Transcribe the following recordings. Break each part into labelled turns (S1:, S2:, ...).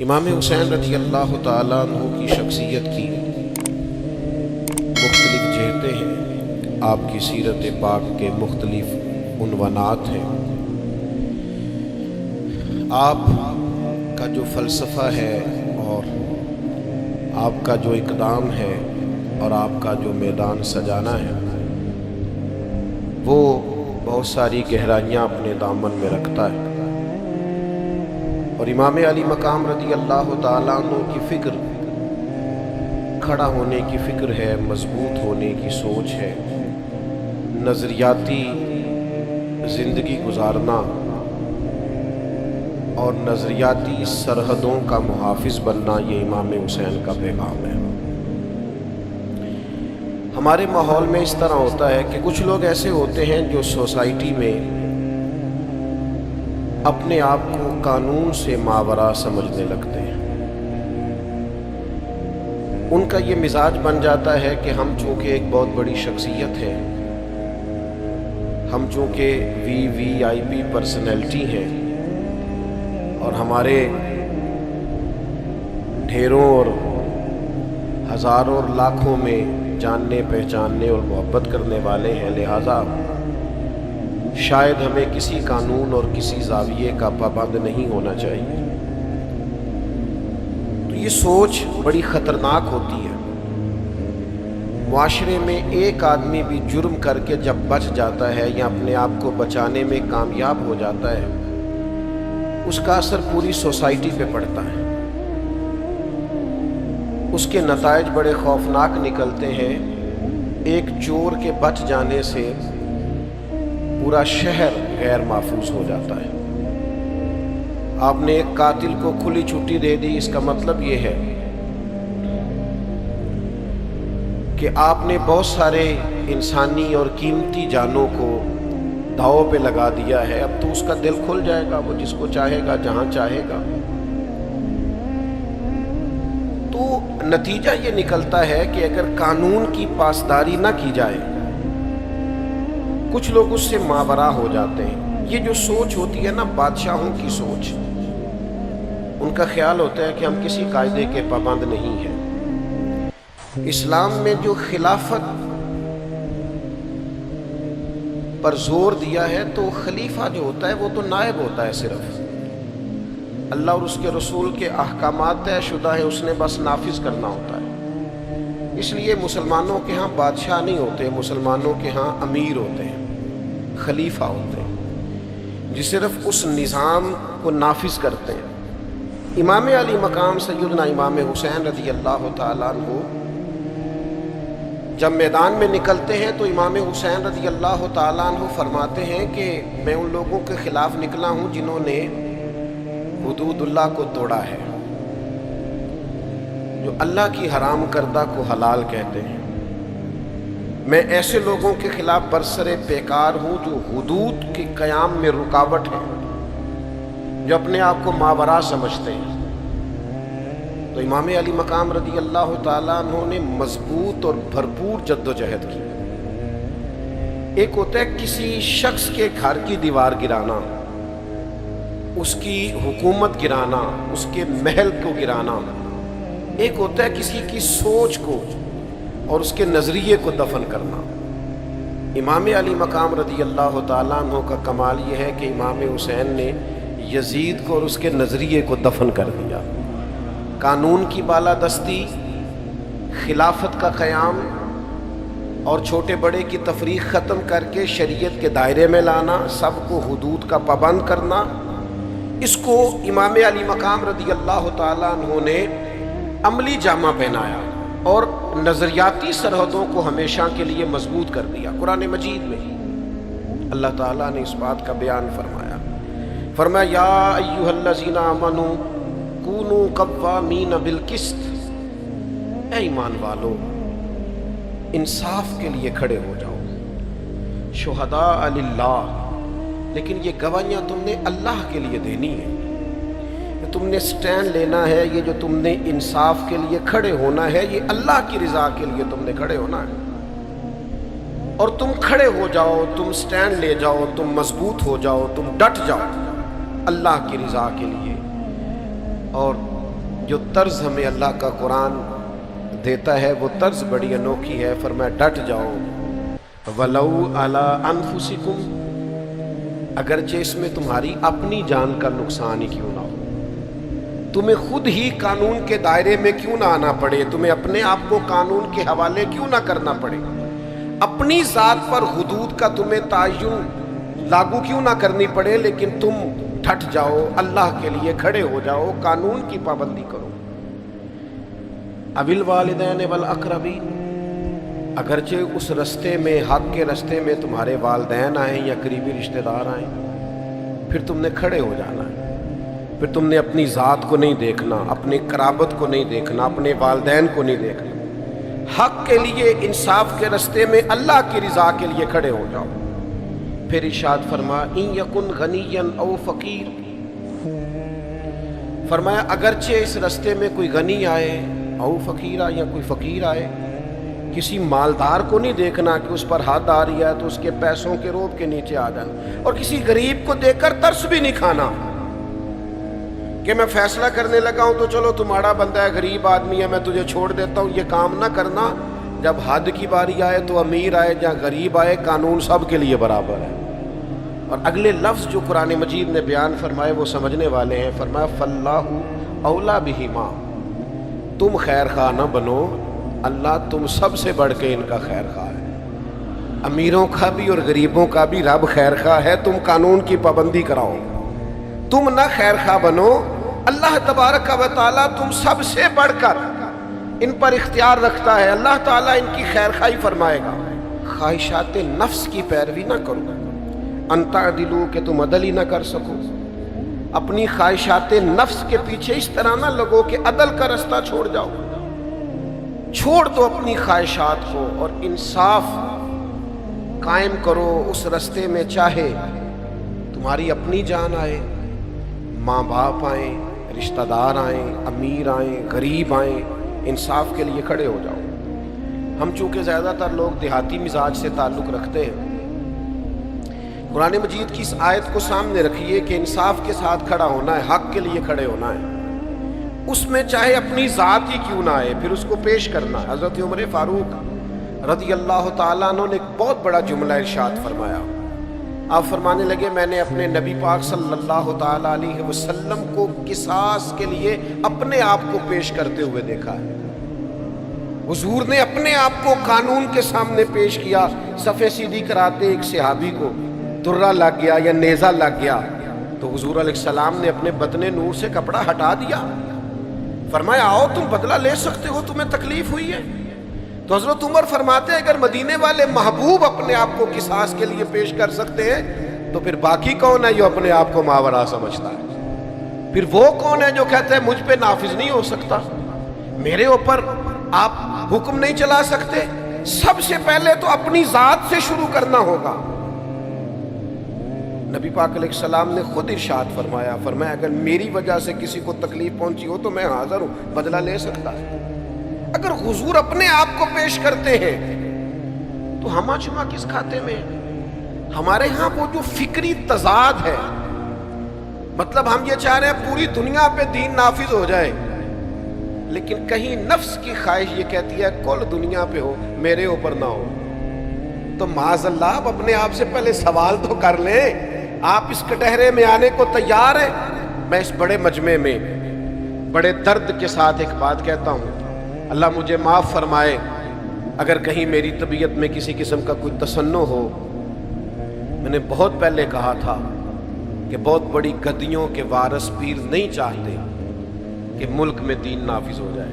S1: امام حسین رضی اللہ تعالیٰ عنہ کی شخصیت کی مختلف جہتیں ہیں، آپ کی سیرت پاک کے مختلف عنوانات ہیں۔ آپ کا جو فلسفہ ہے اور آپ کا جو اقدام ہے اور آپ کا جو میدان سجانا ہے وہ بہت ساری گہرائیاں اپنے دامن میں رکھتا ہے، اور امام علی مقام رضی اللہ تعالیٰ عنہ کی فکر کھڑا ہونے کی فکر ہے، مضبوط ہونے کی سوچ ہے، نظریاتی زندگی گزارنا اور نظریاتی سرحدوں کا محافظ بننا، یہ امام حسین کا پیغام ہے۔ ہمارے ماحول میں اس طرح ہوتا ہے کہ کچھ لوگ ایسے ہوتے ہیں جو سوسائٹی میں اپنے آپ کو قانون سے ماوراء سمجھنے لگتے ہیں۔ ان کا یہ مزاج بن جاتا ہے کہ ہم چونکہ ایک بہت بڑی شخصیت ہے، ہم چونکہ وی آئی پی پرسنالٹی ہیں اور ہمارے ڈھیروں اور ہزاروں اور لاکھوں میں جاننے پہچاننے اور محبت کرنے والے ہیں، لہٰذا شاید ہمیں کسی قانون اور کسی زاویے کا پابند نہیں ہونا چاہیے۔ تو یہ سوچ بڑی خطرناک ہوتی ہے۔ معاشرے میں ایک آدمی بھی جرم کر کے جب بچ جاتا ہے یا اپنے آپ کو بچانے میں کامیاب ہو جاتا ہے، اس کا اثر پوری سوسائٹی پہ پڑتا ہے، اس کے نتائج بڑے خوفناک نکلتے ہیں۔ ایک چور کے بچ جانے سے پورا شہر غیر محفوظ ہو جاتا ہے۔ آپ نے ایک قاتل کو کھلی چھٹی دے دی، اس کا مطلب یہ ہے کہ آپ نے بہت سارے انسانی اور قیمتی جانوں کو داؤ پہ لگا دیا ہے۔ اب تو اس کا دل کھل جائے گا، وہ جس کو چاہے گا جہاں چاہے گا۔ تو نتیجہ یہ نکلتا ہے کہ اگر قانون کی پاسداری نہ کی جائے، کچھ لوگ اس سے ماوراء ہو جاتے ہیں۔ یہ جو سوچ ہوتی ہے نا، بادشاہوں کی سوچ، ان کا خیال ہوتا ہے کہ ہم کسی قاعدے کے پابند نہیں ہیں۔ اسلام میں جو خلافت پر زور دیا ہے، تو خلیفہ جو ہوتا ہے وہ تو نائب ہوتا ہے، صرف اللہ اور اس کے رسول کے احکامات طے شدہ ہیں، اس نے بس نافذ کرنا ہوتا ہے۔ اس لیے مسلمانوں کے ہاں بادشاہ نہیں ہوتے، مسلمانوں کے ہاں امیر ہوتے ہیں، خلیفہ ہوتے ہیں، جو صرف اس نظام کو نافذ کرتے ہیں۔ امام علی مقام سیدنا امام حسین رضی اللہ تعالیٰ عنہ جب میدان میں نکلتے ہیں تو امام حسین رضی اللہ تعالیٰ عنہ فرماتے ہیں کہ میں ان لوگوں کے خلاف نکلا ہوں جنہوں نے حدود اللہ کو توڑا ہے، جو اللہ کی حرام کردہ کو حلال کہتے ہیں۔ میں ایسے لوگوں کے خلاف برسر پیکار ہوں جو حدود کے قیام میں رکاوٹ ہیں، جو اپنے آپ کو ماوراء سمجھتے ہیں۔ تو امام علی مقام رضی اللہ تعالیٰ عنہ نے مضبوط اور بھرپور جد و جہد کی۔ ایک ہوتا ہے کسی شخص کے گھر کی دیوار گرانا، اس کی حکومت گرانا، اس کے محل کو گرانا، ایک ہوتا ہے کسی کی سوچ کو اور اس کے نظریے کو دفن کرنا۔ امام علی مقام رضی اللہ تعالیٰ عنہ کا کمال یہ ہے کہ امام حسین نے یزید کو اور اس کے نظریے کو دفن کر دیا۔ قانون کی بالادستی، خلافت کا قیام اور چھوٹے بڑے کی تفریق ختم کر کے شریعت کے دائرے میں لانا، سب کو حدود کا پابند کرنا، اس کو امام علی مقام رضی اللہ تعالیٰ عنہ نے عملی جامہ پہنایا اور نظریاتی سرحدوں کو ہمیشہ کے لیے مضبوط کر دیا۔ قرآن مجید میں اللہ تعالیٰ نے اس بات کا بیان فرمایا یا ایھا الذین آمنوا کونوا قوامین بالقسط، اے ایمان والو انصاف کے لیے کھڑے ہو جاؤ، شہداء للہ، لیکن یہ گواہیاں تم نے اللہ کے لیے دینی ہے، تم نے سٹینڈ لینا ہے، یہ جو تم نے انصاف کے لیے کھڑے ہونا ہے، یہ اللہ کی رضا کے لیے تم نے کھڑے ہونا ہے۔ اور تم کھڑے ہو جاؤ، تم سٹینڈ لے جاؤ، تم مضبوط ہو جاؤ، تم ڈٹ جاؤ اللہ کی رضا کے لیے، اور جو طرز ہمیں اللہ کا قرآن دیتا ہے وہ طرز بڑی انوکھی ہے. فرمایا ڈٹ جاؤ. وَلَوْ عَلَىٰ أَنفُسِكُمْ، اگرچہ اس میں تمہاری اپنی جان کا نقصان ہی کیوں نہ ہو، تمہیں خود ہی قانون کے دائرے میں کیوں نہ آنا پڑے، تمہیں اپنے آپ کو قانون کے حوالے کیوں نہ کرنا پڑے، اپنی ذات پر حدود کا تمہیں تعین لاگو کیوں نہ کرنی پڑے، لیکن تم ڈٹ جاؤ، اللہ کے لیے کھڑے ہو جاؤ، قانون کی پابندی کرو. اَوِ الْوَالِدَيْنِ وَالْأَقْرَبِينَ، اگرچہ اس رستے میں، حق کے رستے میں تمہارے والدین آئیں یا قریبی رشتہ دار آئیں، پھر تم نے کھڑے ہو جانا ہے. پھر تم نے اپنی ذات کو نہیں دیکھنا، اپنے قرابت کو نہیں دیکھنا، اپنے والدین کو نہیں دیکھنا. حق کے لیے، انصاف کے رستے میں، اللہ کی رضا کے لیے کھڑے ہو جاؤ. پھر ارشاد فرمایا اِن یکن غنیا او فقیر، فرمایا اگرچہ اس رستے میں کوئی غنی آئے، او فقیرہ، یا کوئی فقیر آئے، کسی مالدار کو نہیں دیکھنا کہ اس پر حد آ رہی ہے تو اس کے پیسوں کے روب کے نیچے آ جانا، اور کسی غریب کو دیکھ کر ترس بھی نہیں کھانا کہ میں فیصلہ کرنے لگا ہوں تو چلو تمہارا بندہ ہے، غریب آدمی ہے، میں تجھے چھوڑ دیتا ہوں. یہ کام نہ کرنا. جب حد کی باری آئے تو امیر آئے یا غریب آئے، قانون سب کے لیے برابر ہے. اور اگلے لفظ جو قرآن مجید نے بیان فرمائے وہ سمجھنے والے ہیں. فرمایا فَاللَّهُ أَوْلَىٰ بِهِمَا، تم خیر خواہ نہ بنو، اللہ تم سب سے بڑھ کے ان کا خیر خواہ ہے. امیروں کا بھی اور غریبوں کا بھی رب خیر خواہ ہے. تم قانون کی پابندی کراؤ، تم نہ خیر خواہ بنو. اللہ تبارک و تعالیٰ تم سب سے بڑھ کر ان پر اختیار رکھتا ہے. اللہ تعالیٰ ان کی خیر خواہی فرمائے گا. خواہشات نفس کی پیروی نہ کرو، ان تعدلوا کہ تم عدل ہی نہ کر سکو. اپنی خواہشات نفس کے پیچھے اس طرح نہ لگو کہ عدل کا رستہ چھوڑ جاؤ. چھوڑ دو اپنی خواہشات کو اور انصاف قائم کرو اس رستے میں. چاہے تمہاری اپنی جان آئے، ماں باپ آئیں، رشتہ دار آئیں، امیر آئیں، غریب آئیں، انصاف کے لیے کھڑے ہو جاؤ. ہم چونکہ زیادہ تر لوگ دیہاتی مزاج سے تعلق رکھتے ہیں، قرآن مجید کی اس آیت کو سامنے رکھیے کہ انصاف کے ساتھ کھڑا ہونا ہے، حق کے لیے کھڑے ہونا ہے. اس میں چاہے اپنی ذات ہی کیوں نہ آئے، پھر اس کو پیش کرنا. حضرت عمر فاروق رضی اللہ تعالیٰ عنہ نے ایک بہت بڑا جملہ ارشاد فرمایا. آپ فرمانے لگے میں نے اپنے نبی پاک صلی اللہ تعالیٰ علیہ وسلم کو قصاص کے لیے اپنے آپ کو پیش کرتے ہوئے دیکھا ہے. حضور نے اپنے آپ کو قانون کے سامنے پیش کیا. صفے سیدھی کراتے ایک صحابی کو درہ لگ گیا یا نیزہ لگ گیا تو حضور علیہ السلام نے اپنے بدن نور سے کپڑا ہٹا دیا. فرمایا آؤ تم بدلہ لے سکتے ہو، تمہیں تکلیف ہوئی ہے. تو حضرت عمر فرماتے ہیں اگر مدینے والے محبوب اپنے آپ کو قصاص کے لیے پیش کر سکتے ہیں تو پھر باقی کون ہے جو اپنے آپ کو ماورا سمجھتا ہے؟ پھر وہ کون ہے جو کہتا ہے مجھ پہ نافذ نہیں ہو سکتا، میرے اوپر آپ حکم نہیں چلا سکتے؟ سب سے پہلے تو اپنی ذات سے شروع کرنا ہوگا. نبی پاک علیہ السلام نے خود ارشاد فرمایا اگر میری وجہ سے کسی کو تکلیف پہنچی ہو تو میں حاضر ہوں، بدلہ لے سکتا ہے. اگر حضور اپنے آپ کو پیش کرتے ہیں تو ہما چما کس کھاتے میں؟ ہمارے ہاں وہ جو فکری تضاد ہے، مطلب ہم یہ چاہ رہے ہیں پوری دنیا پہ دین نافذ ہو جائے، لیکن کہیں نفس کی خواہش یہ کہتی ہے کل دنیا پہ ہو، میرے اوپر نہ ہو. تو معاذ اللہ آپ اپنے آپ سے پہلے سوال تو کر لیں. آپ اس کٹہرے میں آنے کو تیار ہیں؟ میں اس بڑے مجمع میں بڑے درد کے ساتھ ایک بات کہتا ہوں، اللہ مجھے معاف فرمائے اگر کہیں میری طبیعت میں کسی قسم کا کوئی تصنع ہو. میں نے بہت پہلے کہا تھا کہ بہت بڑی گدیوں کے وارث پیر نہیں چاہتے کہ ملک میں دین نافذ ہو جائے،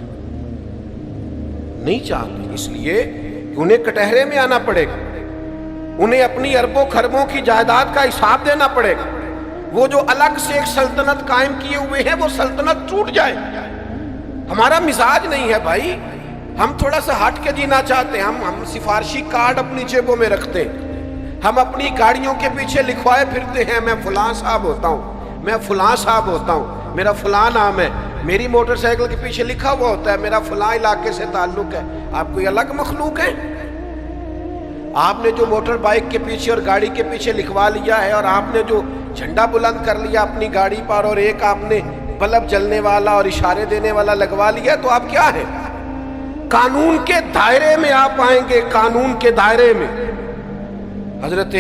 S1: نہیں چاہتے، اس لیے کہ انہیں کٹہرے میں آنا پڑے گا، انہیں اپنی اربوں خربوں کی جائیداد کا حساب دینا پڑے گا. وہ جو الگ سے ایک سلطنت قائم کیے ہوئے ہیں وہ سلطنت ٹوٹ جائے. ہمارا مزاج نہیں ہے بھائی، ہم تھوڑا سا ہٹ کے جینا چاہتے ہیں. ہم سفارشی کارڈ اپنی جیبوں میں رکھتے ہیں، ہم اپنی گاڑیوں کے پیچھے لکھوائے پھرتے ہیں میں فلاں صاحب ہوتا ہوں، میں فلاں صاحب ہوتا ہوں، میرا فلاں نام ہے. میری موٹر سائیکل کے پیچھے لکھا ہوا ہوتا ہے میرا فلاں علاقے سے تعلق ہے. آپ کوئی الگ مخلوق ہیں؟ آپ نے جو موٹر بائک کے پیچھے اور گاڑی کے پیچھے لکھوا لیا ہے، اور آپ نے جو جھنڈا بلند کر لیا اپنی گاڑی پر، اور ایک آپ نے بلب جلنے والا اور اشارے دینے والا لگوا لیا تو آپ کیا ہیں؟ قانون کے دائرے میں آپ آئیں گے، قانون کے دائرے میں۔ حضرت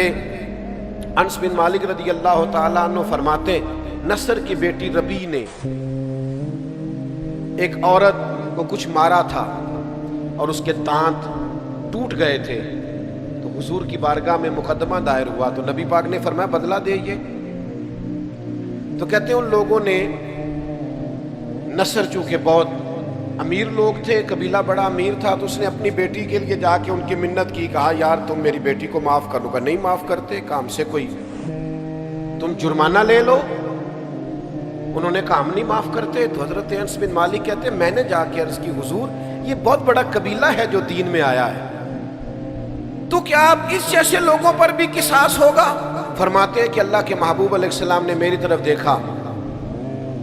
S1: انس بن مالک رضی اللہ تعالیٰ عنہ فرماتے نصر کی بیٹی ربیع نے ایک عورت کو کچھ مارا تھا اور اس کے دانت ٹوٹ گئے تھے، تو حضور کی بارگاہ میں مقدمہ دائر ہوا تو نبی پاک نے فرمایا بدلہ دے یہ۔ تو کہتے ہیں ان لوگوں نے، نصر چونکہ بہت امیر لوگ تھے، قبیلہ بڑا امیر تھا، تو اس نے اپنی بیٹی کے لیے جا کے ان کی منت کی، کہا یار تم میری بیٹی کو معاف کر لو گا، نہیں معاف کرتے، کام سے کوئی تم جرمانہ لے لو۔ انہوں نے کہا ہم نہیں معاف کرتے۔ تو حضرت انس بن مالک کہتے ہیں میں نے جا کے عرض کی حضور یہ بہت بڑا قبیلہ ہے جو دین میں آیا ہے، تو کیا اب اس جیسے لوگوں پر بھی قصاص ہوگا؟ فرماتے ہیں کہ اللہ کے محبوب علیہ السلام نے میری طرف دیکھا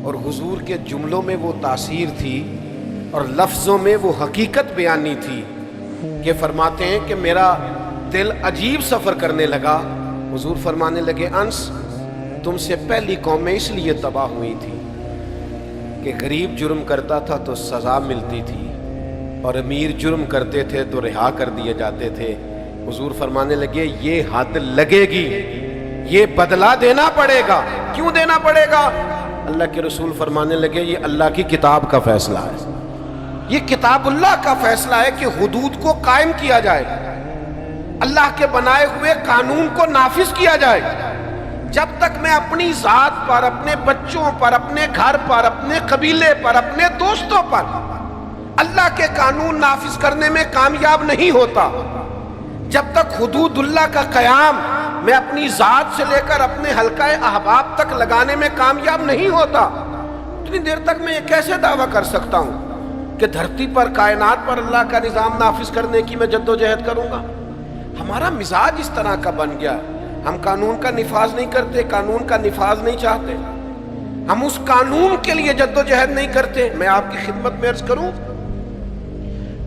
S1: اور حضور کے جملوں میں وہ تاثیر تھی اور لفظوں میں وہ حقیقت بیانی تھی کہ فرماتے ہیں کہ میرا دل عجیب سفر کرنے لگا۔ حضور فرمانے لگے انس تم سے پہلی قومیں اس لیے تباہ ہوئی تھی کہ غریب جرم کرتا تھا تو سزا ملتی تھی اور امیر جرم کرتے تھے تو رہا کر دیے جاتے تھے۔ حضور فرمانے لگے یہ حد لگے گی، یہ بدلہ دینا پڑے گا۔ کیوں دینا پڑے گا؟ اللہ کے رسول فرمانے لگے یہ اللہ کی کتاب کا فیصلہ ہے، یہ کتاب اللہ کا فیصلہ ہے کہ حدود کو قائم کیا جائے، اللہ کے بنائے ہوئے قانون کو نافذ کیا جائے۔ جب تک میں اپنی ذات پر، اپنے بچوں پر، اپنے گھر پر، اپنے قبیلے پر، اپنے دوستوں پر اللہ کے قانون نافذ کرنے میں کامیاب نہیں ہوتا، جب تک حدود اللہ کا قیام میں اپنی ذات سے لے کر اپنے حلقہ احباب تک لگانے میں کامیاب نہیں ہوتا، اتنی دیر تک میں یہ کیسے دعویٰ کر سکتا ہوں کہ دھرتی پر، کائنات پر اللہ کا نظام نافذ کرنے کی میں جد و جہد کروں گا؟ ہمارا مزاج اس طرح کا بن گیا، ہم قانون کا نفاذ نہیں کرتے، قانون کا نفاذ نہیں چاہتے، ہم اس قانون کے لیے جد و جہد نہیں کرتے۔ میں آپ کی خدمت میں عرض کروں،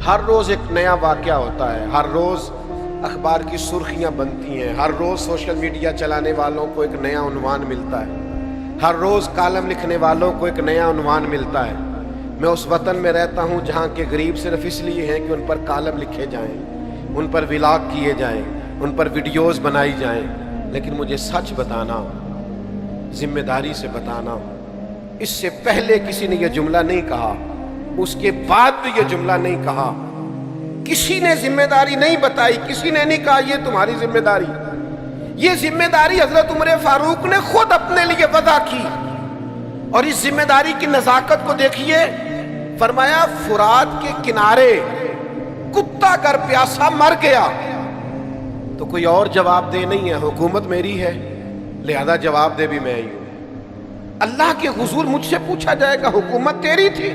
S1: ہر روز ایک نیا واقعہ ہوتا ہے، ہر روز اخبار کی سرخیاں بنتی ہیں، ہر روز سوشل میڈیا چلانے والوں کو ایک نیا عنوان ملتا ہے، ہر روز کالم لکھنے والوں کو ایک نیا عنوان ملتا ہے۔ میں اس وطن میں رہتا ہوں جہاں کے غریب صرف اس لیے ہیں کہ ان پر کالم لکھے جائیں، ان پر ولاگ کیے جائیں، ان پر ویڈیوز بنائی جائیں، لیکن مجھے سچ بتانا، ذمہ داری سے بتانا، اس سے پہلے کسی نے یہ جملہ نہیں کہا، اس کے بعد بھی یہ جملہ نہیں کہا، کسی نے ذمہ داری نہیں بتائی، کسی نے نہیں کہا یہ تمہاری ذمہ داری۔ یہ ذمہ داری حضرت عمر فاروق نے خود اپنے لیے وضع کی، اور اس ذمہ داری کی نزاکت کو دیکھیے، فرمایا فرات کے کنارے کتا گر پیاسا مر گیا تو کوئی اور جواب دہ نہیں ہے، حکومت میری ہے، لہذا جواب دے بھی میں ہی ہوں۔ اللہ کے حضور مجھ سے پوچھا جائے گا حکومت تیری تھی؟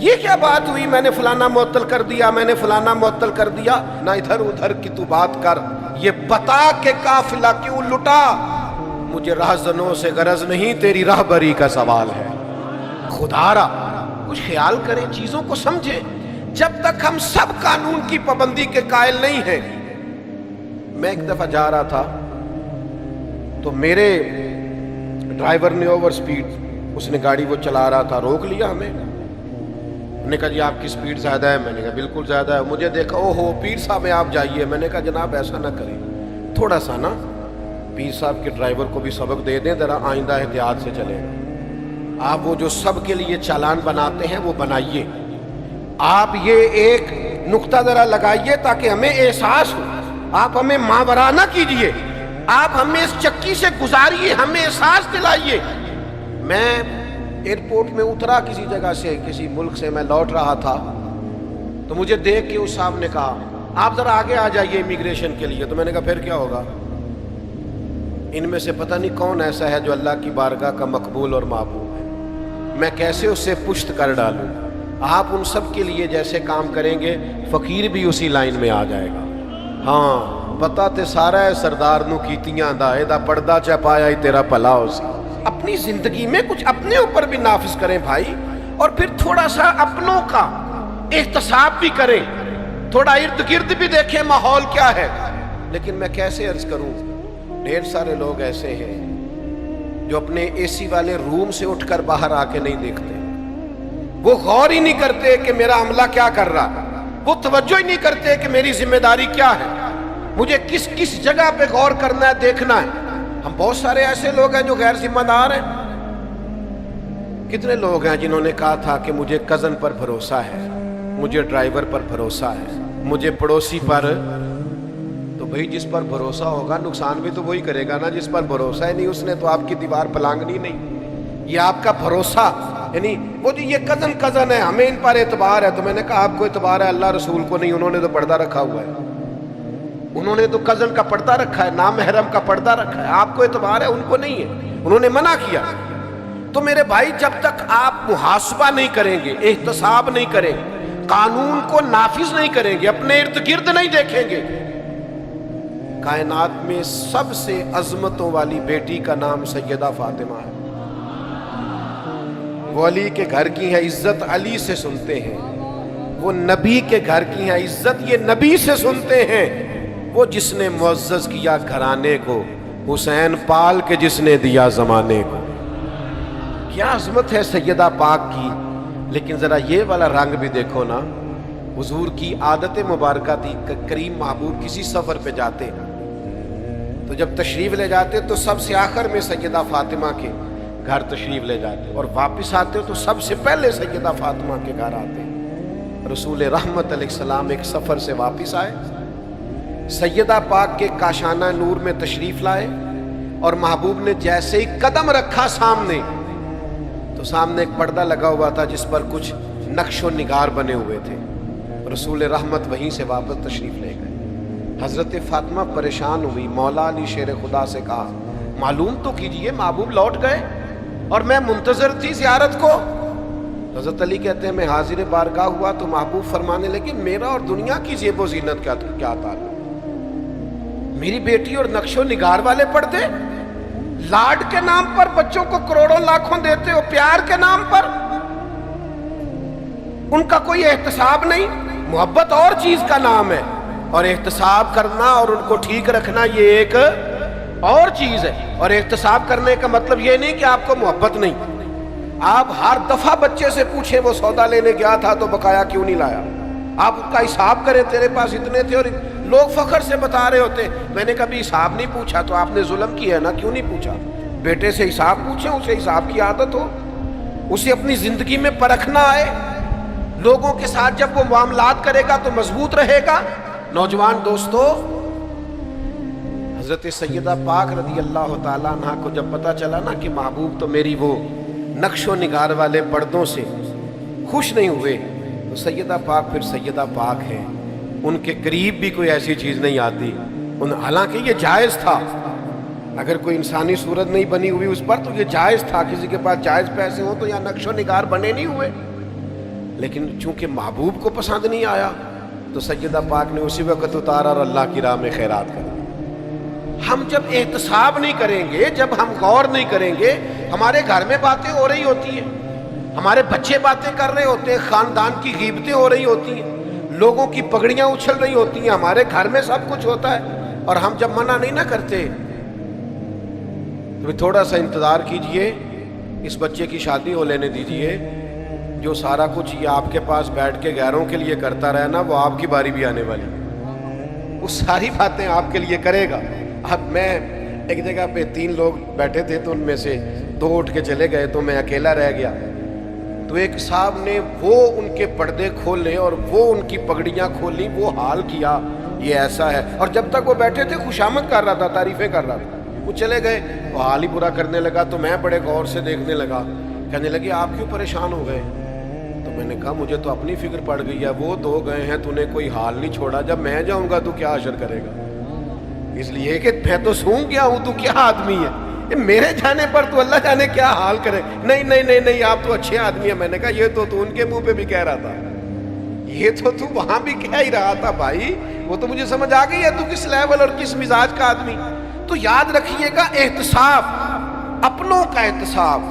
S1: یہ کیا بات ہوئی میں نے فلانا معطل کر دیا، میں نے فلانا معطل کر دیا؟ نہ ادھر ادھر کی تو بات کر، یہ بتا کہ قافلہ کیوں لٹا؟ مجھے راہزنوں سے غرض نہیں، تیری راہبری کا سوال ہے۔ خدا را کچھ خیال کریں، چیزوں کو سمجھیں۔ جب تک ہم سب قانون کی پابندی کے قائل نہیں ہیں۔ میں ایک دفعہ جا رہا تھا تو میرے ڈرائیور نے اوور سپیڈ، اس نے گاڑی وہ چلا رہا تھا، روک لیا ہمیں، انہوں نے کہا جی آپ کی سپیڈ زیادہ ہے، میں نے کہا بالکل زیادہ ہے، مجھے دیکھا او ہو پیر صاحب میں آپ جائیے، میں نے کہا جناب ایسا نہ کریں، تھوڑا سا نا پیر صاحب کے ڈرائیور کو بھی سبق دے دیں، ذرا آئندہ احتیاط سے چلیں، آپ وہ جو سب کے لیے چالان بناتے ہیں وہ بنائیے، آپ یہ ایک نقطہ ذرا لگائیے تاکہ ہمیں احساس ہو، آپ ہمیں ماورا نہ کیجئے، آپ ہمیں اس چکی سے گزاریے، ہمیں احساس دلائیے۔ میں ایئرپورٹ میں اترا کسی جگہ سے، کسی ملک سے میں لوٹ رہا تھا، تو مجھے دیکھ کے اس صاحب نے کہا آپ ذرا آگے آ جائیے امیگریشن کے لیے، تو میں نے کہا پھر کیا ہوگا؟ ان میں سے پتہ نہیں کون ایسا ہے جو اللہ کی بارگاہ کا مقبول اور محبوب ہے، میں کیسے اس سے پشت کر ڈالوں؟ آپ ان سب کے لیے جیسے کام کریں گے، فقیر بھی اسی لائن میں آ جائے گا۔ ہاں پتہ تے سارا ہے سردار نو کیتیاں دا، ایدہ پردہ چا پایا ہی تیرا پلا ہو سی۔ اپنی زندگی میں کچھ اپنے اوپر بھی نافذ کریں بھائی، اور پھر تھوڑا سا اپنوں کا احتساب بھی کریں، تھوڑا ارد گرد بھی دیکھیں ماحول کیا ہے۔ لیکن میں کیسے عرض کروں، ڈھیر سارے لوگ ایسے ہیں جو اپنے اے سی والے روم سے اٹھ کر باہر آ کے نہیں دیکھتے، وہ غور ہی نہیں کرتے کہ میرا عملہ کیا کر رہا، وہ توجہ ہی نہیں کرتے کہ میری ذمہ داری کیا ہے، مجھے کس کس جگہ پہ غور کرنا ہے، دیکھنا ہے۔ ہم بہت سارے ایسے لوگ ہیں جو غیر ذمہ دار ہیں۔ کتنے لوگ ہیں جنہوں نے کہا تھا کہ مجھے کزن پر بھروسہ ہے، مجھے ڈرائیور پر بھروسہ ہے، مجھے پڑوسی پر، تو بھئی جس پر بھروسہ ہوگا نقصان بھی تو وہی کرے گا نا، جس پر بھروسہ ہی نہیں اس نے تو آپ کی دیوار پلانگنی نہیں۔ یہ آپ کا بھروسہ، یعنی وہ جو یہ کزن ہے، ہمیں ان پر اعتبار ہے، تو میں نے کہا آپ کو اعتبار ہے، اللہ رسول کو نہیں، انہوں نے تو پردہ رکھا ہوا ہے، انہوں نے تو کزن کا پردہ رکھا ہے، نام محرم کا پردہ رکھا ہے، آپ کو اعتبار ہے، ان کو نہیں ہے، انہوں نے منع کیا۔ تو میرے بھائی جب تک آپ محاسبہ نہیں کریں گے، احتساب نہیں کریں گے، قانون کو نافذ نہیں کریں گے، اپنے ارد گرد نہیں دیکھیں گے، کائنات میں سب سے عظمتوں والی بیٹی کا نام سیدہ فاطمہ ہے، وہ علی کے گھر کی ہیں، عزت علی سے سنتے ہیں، وہ نبی کے گھر کی ہیں، عزت یہ نبی سے سنتے ہیں، وہ جس نے معزز کیا گھرانے کو، حسین پال کے جس نے دیا زمانے کو۔ کیا عظمت ہے سیدہ پاک کی۔ لیکن ذرا یہ والا رنگ بھی دیکھو نا، حضور کی عادت مبارکہ تھی کہ کریم محبوب کسی سفر پہ جاتے تو جب تشریف لے جاتے تو سب سے آخر میں سیدہ فاطمہ کے گھر تشریف لے جاتے، اور واپس آتے تو سب سے پہلے سیدہ فاطمہ کے گھر آتے۔ رسول رحمت علیہ السلام ایک سفر سے واپس آئے، سیدہ پاک کے کاشانہ نور میں تشریف لائے، اور محبوب نے جیسے ہی قدم رکھا سامنے تو سامنے ایک پردہ لگا ہوا تھا جس پر کچھ نقش و نگار بنے ہوئے تھے۔ رسول رحمت وہیں سے واپس تشریف لے گئے۔ حضرت فاطمہ پریشان ہوئی، مولا علی شیر خدا سے کہا معلوم تو کیجئے محبوب لوٹ گئے اور میں منتظر تھی زیارت کو۔ حضرت علی کہتے ہیں میں حاضر بارگاہ ہوا تو محبوب فرمانے لگے میرا اور دنیا کی زیب و زینت کیا تعلق، میری بیٹی اور نقش و نگار والے پردے، لاڈ کے نام پر بچوں کو کروڑوں لاکھوں دیتے ہو، پیار کے نام پر ان کا کوئی احتساب نہیں۔ محبت اور چیز کا نام ہے، اور احتساب کرنا اور ان کو ٹھیک رکھنا یہ ایک اور چیز ہے۔ اور احتساب کرنے کا مطلب یہ نہیں کہ آپ کو محبت نہیں، آپ ہر دفعہ بچے سے پوچھیں وہ سودا لینے گیا تھا تو بقایا کیوں نہیں لایا، آپ اس کا حساب کریں تیرے پاس اتنے تھے، اور لوگ فخر سے بتا رہے ہوتے میں نے کبھی حساب نہیں پوچھا، تو آپ نے ظلم کیا ہے نا، کیوں نہیں پوچھا؟ بیٹے سے حساب پوچھیں، اسے حساب کی عادت ہو، اسے اپنی زندگی میں پرکھنا آئے، لوگوں کے ساتھ جب وہ معاملات کرے گا تو مضبوط رہے گا۔ نوجوان دوستو، حضرت سیدہ پاک رضی اللہ تعالیٰ عنہ کو جب پتا چلا نا کہ محبوب تو میری وہ نقش و نگار والے پردوں سے خوش نہیں ہوئے، تو سیدہ پاک پھر سیدہ پاک ہے، ان کے قریب بھی کوئی ایسی چیز نہیں آتی۔ حالانکہ یہ جائز تھا، اگر کوئی انسانی صورت نہیں بنی ہوئی اس پر تو یہ جائز تھا، کسی کے پاس جائز پیسے ہوں تو یا نقش و نگار بنے نہیں ہوئے، لیکن چونکہ محبوب کو پسند نہیں آیا تو سیدہ پاک نے اسی وقت اتارا اور اللہ کی راہ میں خیرات کر دی۔ ہم جب احتساب نہیں کریں گے، جب ہم غور نہیں کریں گے، ہمارے گھر میں باتیں ہو رہی ہوتی ہیں، ہمارے بچے باتیں کر رہے ہوتے ہیں، خاندان کی غیبتیں ہو رہی ہوتی ہیں، لوگوں کی پگڑیاں اچھل رہی ہوتی ہیں، ہمارے گھر میں سب کچھ ہوتا ہے، اور ہم جب منع نہیں نہ کرتے تو تھوڑا سا انتظار کیجئے، اس بچے کی شادی ہو لینے دیجئے، جو سارا کچھ یہ آپ کے پاس بیٹھ کے غیروں کے لیے کرتا رہے نا، وہ آپ کی باری بھی آنے والی، وہ ساری باتیں آپ کے لیے کرے گا۔ اب میں ایک جگہ پہ 3 لوگ بیٹھے تھے تو ان میں سے 2 اٹھ کے چلے گئے تو میں اکیلا رہ گیا، تو ایک صاحب نے وہ ان کے پردے کھولے اور وہ ان کی پگڑیاں کھولی، وہ حال کیا یہ ایسا ہے، اور جب تک وہ بیٹھے تھے خوشامد کر رہا تھا، تعریفیں کر رہا تھا، وہ چلے گئے، وہ حال ہی برا کرنے لگا، تو میں بڑے غور سے دیکھنے لگا، کہنے لگے آپ کیوں پریشان ہو گئے؟ تو میں نے کہا مجھے تو اپنی فکر پڑ گئی ہے، وہ 2 گئے ہیں، تو نے کوئی حال نہیں چھوڑا، جب میں جاؤں گا تو کیا اشر کرے گا، اس لیے کہ میں تو سونگ گیا ہوں، تو کیا آدمی ہے، میرے جانے پر تو اللہ جانے کیا حال کرے، نہیں نہیں نہیں نہیں آپ تو اچھے آدمی ہیں۔ میں نے کہا یہ تو ان کے منہ پہ بھی کہہ رہا تھا، یہ تو وہاں بھی کہہ ہی رہا تھا بھائی، وہ تو مجھے سمجھ آ گئی ہے تو کس لیول اور کس مزاج کا آدمی۔ تو یاد رکھیے گا احتساب، اپنوں کا احتساب،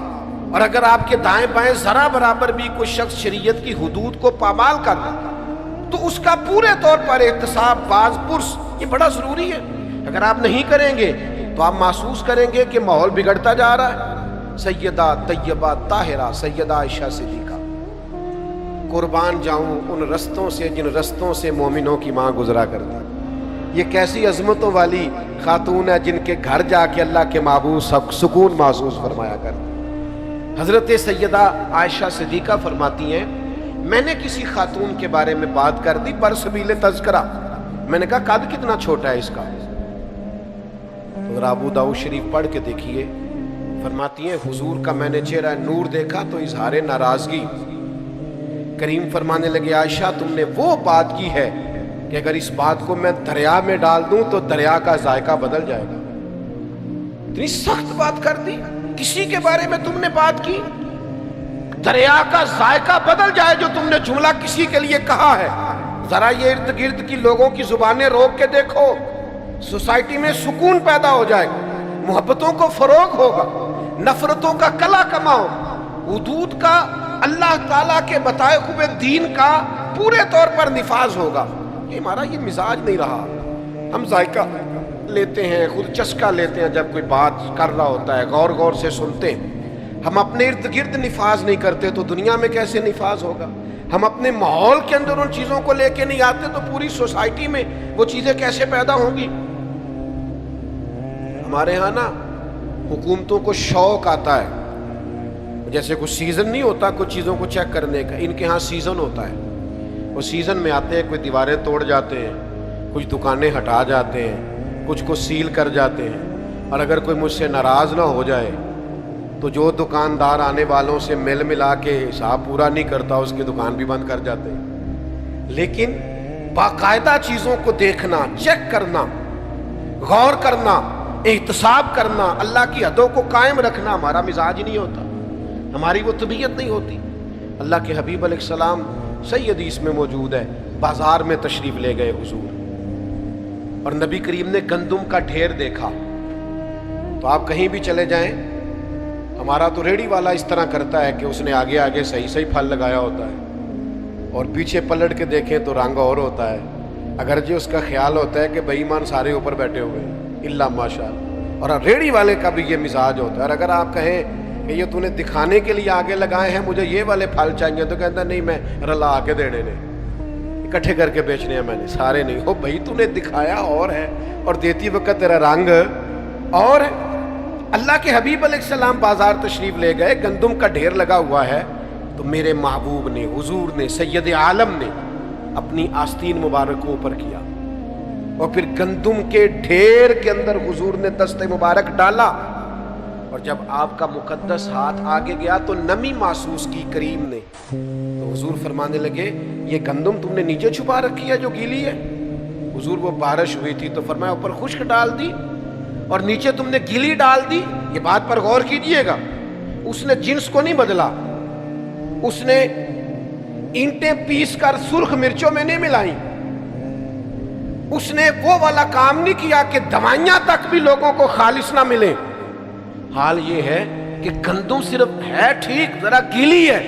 S1: اور اگر آپ کے دائیں بائیں ذرا برابر بھی کوئی شخص شریعت کی حدود کو پامال کر لے تو اس کا پورے طور پر احتساب، باز پرس، یہ بڑا ضروری ہے۔ اگر آپ نہیں کریں گے تو آپ محسوس کریں گے کہ ماحول بگڑتا جا رہا ہے۔ سیدہ طیبہ طاہرہ سیدہ عائشہ صدیقہ، قربان جاؤں ان رستوں سے جن رستوں سے مومنوں کی ماں گزرا کرتی۔ یہ کیسی عظمتوں والی خاتون ہے جن کے گھر جا کے اللہ کے محبوب سکون محسوس فرمایا کرتے۔ حضرت سیدہ عائشہ صدیقہ فرماتی ہیں میں نے کسی خاتون کے بارے میں بات کر دی برسبیل تذکرہ، میں نے کہا قد کتنا چھوٹا ہے اس کا، تو ابو داؤد شریف پڑھ کے دیکھیے، فرماتی ہیں حضور کا میں نے چہرہ نور دیکھا تو اظہار ناراضگی، کریم فرمانے لگے عائشہ تم نے وہ بات کی ہے کہ اگر اس بات کو میں دریا میں ڈال دوں تو دریا کا ذائقہ بدل جائے گا۔ اتنی سخت بات کر دی، کسی کے بارے میں تم نے بات کی دریا کا ذائقہ بدل جائے، جو تم نے جملہ کسی کے لیے کہا ہے۔ ذرا یہ ارد گرد کی لوگوں کی زبانیں روک کے دیکھو، سوسائٹی میں سکون پیدا ہو جائے گا، محبتوں کو فروغ ہوگا، نفرتوں کا کلا کماؤ، حدود کا اللہ تعالیٰ کے بتائے ہوئے دین کا پورے طور پر نفاذ ہوگا۔ یہ ہمارا یہ مزاج نہیں رہا، ہم ذائقہ لیتے ہیں، خود چسکا لیتے ہیں، جب کوئی بات کر رہا ہوتا ہے غور غور سے سنتے ہیں۔ ہم اپنے ارد گرد نفاذ نہیں کرتے تو دنیا میں کیسے نفاذ ہوگا؟ ہم اپنے ماحول کے اندر ان چیزوں کو لے کے نہیں آتے تو پوری سوسائٹی میں وہ چیزیں کیسے پیدا ہوں گی؟ ہمارے ہاں نا حکومتوں کو شوق آتا ہے، جیسے کچھ سیزن نہیں ہوتا کچھ چیزوں کو چیک کرنے کا، ان کے ہاں سیزن ہوتا ہے، وہ سیزن میں آتے ہیں، کوئی دیواریں توڑ جاتے ہیں، کچھ دکانیں ہٹا جاتے ہیں، کچھ کو سیل کر جاتے ہیں، اور اگر کوئی مجھ سے ناراض نہ ہو جائے تو جو دکاندار آنے والوں سے مل ملا کے حساب پورا نہیں کرتا اس کی دکان بھی بند کر جاتے ہیں۔ لیکن باقاعدہ چیزوں کو دیکھنا، چیک کرنا، غور کرنا، احتساب کرنا، اللہ کی حدوں کو قائم رکھنا ہمارا مزاج نہیں ہوتا، ہماری وہ طبیعت نہیں ہوتی۔ اللہ کے حبیب علیہ السلام صحیح حدیث میں موجود ہے، بازار میں تشریف لے گئے حضور، اور نبی کریم نے گندم کا ڈھیر دیکھا۔ تو آپ کہیں بھی چلے جائیں، ہمارا تو ریڑھی والا اس طرح کرتا ہے کہ اس نے آگے آگے صحیح صحیح پھل لگایا ہوتا ہے، اور پیچھے پلٹ کے دیکھیں تو رنگ اور ہوتا ہے، اگرچہ اس کا خیال ہوتا ہے کہ بے ایمان سارے اوپر بیٹھے ہوئے ہیں الا ماشاءاللہ، اور ریڑھی والے کا بھی یہ مزاج ہوتا ہے۔ اور اگر آپ کہیں کہ یہ تو نے دکھانے کے لیے آگے لگائے ہیں، مجھے یہ والے پھل چاہیے، تو کہتا نہیں میں رلا کے دینے نے، اکٹھے کر کے بیچنے ہیں میں نے، سارے نہیں۔ ہو بھائی تو نے دکھایا اور ہے اور دیتی وقت تیرا رنگ اور ہے۔ اللہ کے حبیب علیہ السلام بازار تشریف لے گئے، گندم کا ڈھیر لگا ہوا ہے، تو میرے محبوب نے، حضور نے، سید عالم نے اپنی آستین مبارک کو اوپر کیا، اور پھر گندم کے ڈھیر کے اندر حضور نے دست مبارک ڈالا، اور جب آپ کا مقدس ہاتھ آگے گیا تو نمی محسوس کی کریم نے، تو حضور فرمانے لگے یہ گندم تم نے نیچے چھپا رکھی ہے جو گیلی ہے؟ حضور وہ بارش ہوئی تھی تو فرمایا اوپر خشک ڈال دی اور نیچے تم نے گیلی ڈال دی۔ یہ بات پر غور کیجئے گا، اس نے جنس کو نہیں بدلا، اس نے اینٹیں پیس کر سرخ مرچوں میں نہیں ملائیں، اس نے وہ والا کام نہیں کیا کہ دوائیاں تک بھی لوگوں کو خالص نہ ملیں۔ حال یہ ہے کہ گندم صرف ہے ٹھیک، ذرا گیلی ہے،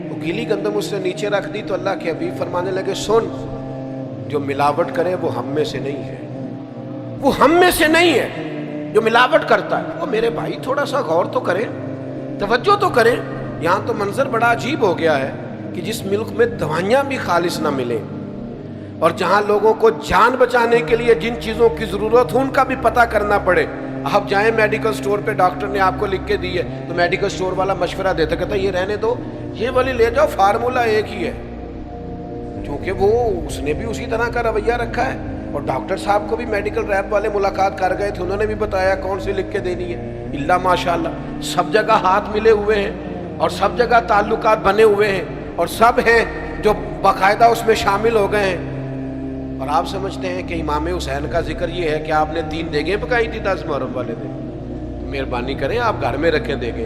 S1: تو گیلی گندم اس نے نیچے رکھ دی، تو اللہ کے حبیب فرمانے لگے سن، جو ملاوٹ کرے وہ ہم میں سے نہیں ہے، وہ ہم میں سے نہیں ہے جو ملاوٹ کرتا ہے۔ وہ میرے بھائی تھوڑا سا غور تو کریں، توجہ تو کریں، یہاں تو منظر بڑا عجیب ہو گیا ہے کہ جس ملک میں دوائیاں بھی خالص نہ ملیں، اور جہاں لوگوں کو جان بچانے کے لیے جن چیزوں کی ضرورت ہو ان کا بھی پتہ کرنا پڑے۔ آپ جائیں میڈیکل سٹور پہ، ڈاکٹر نے آپ کو لکھ کے دی ہے تو میڈیکل سٹور والا مشورہ دیتا کہتا یہ رہنے دو، یہ والی لے جاؤ، فارمولہ ایک ہی ہے، کیونکہ وہ اس نے بھی اسی طرح کا رویہ رکھا ہے۔ اور ڈاکٹر صاحب کو بھی میڈیکل ریپ والے ملاقات کر گئے تھے، انہوں نے بھی بتایا کون سی لکھ کے دینی ہے، اللہ ماشاءاللہ سب جگہ ہاتھ ملے ہوئے ہیں اور سب جگہ تعلقات بنے ہوئے ہیں، اور سب ہیں جو باقاعدہ اس میں شامل ہو گئے ہیں۔ اور آپ سمجھتے ہیں کہ امام حسین کا ذکر یہ ہے کہ آپ نے 3 دیگیں پکائی تھی 10 محرم والے دن، مہربانی کریں آپ گھر میں رکھیں دیگیں۔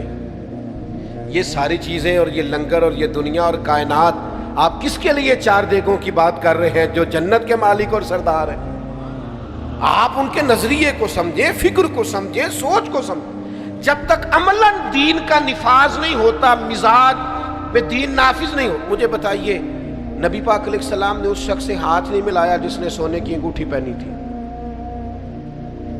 S1: یہ ساری چیزیں اور یہ لنگر اور یہ دنیا اور کائنات، آپ کس کے لیے 4 دیگوں کی بات کر رہے ہیں جو جنت کے مالک اور سردار ہیں؟ آپ ان کے نظریے کو سمجھیں، فکر کو سمجھیں، سوچ کو سمجھیں۔ جب تک عملاً دین کا نفاذ نہیں ہوتا، مزاج میں دین نافذ نہیں ہو۔ مجھے بتائیے نبی پاک علیہ السلام نے اس شخص سے ہاتھ نہیں ملایا جس نے سونے کی انگوٹھی پہنی تھی؟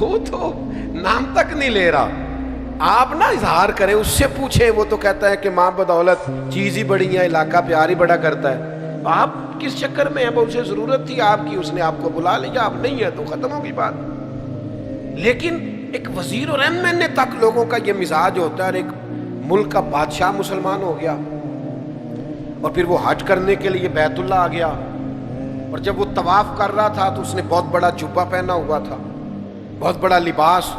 S1: وہ تو نام تک نہیں لے رہا. آپ نا اظہار کریں, اس سے پوچھیں, وہ تو کہتا ہے کہ ماں بدولت چیز ہی بڑی ہے, علاقہ پیار ہی بڑا کرتا ہے. آپ کس چکر میں ہیں؟ وہ اسے ضرورت تھی آپ کی, اس نے آپ کو بلا لیا, آپ نہیں ہے تو ختم ہوگی بات. لیکن ایک وزیر اور ایم این اے تک لوگوں کا یہ مزاج ہوتا ہے, اور ایک ملک کا بادشاہ مسلمان ہو گیا, اور پھر وہ حج کرنے کے لیے بیت اللہ آ گیا, اور جب وہ طواف کر رہا تھا تو اس نے بہت بڑا جبہ پہنا ہوا تھا, بہت بڑا لباس,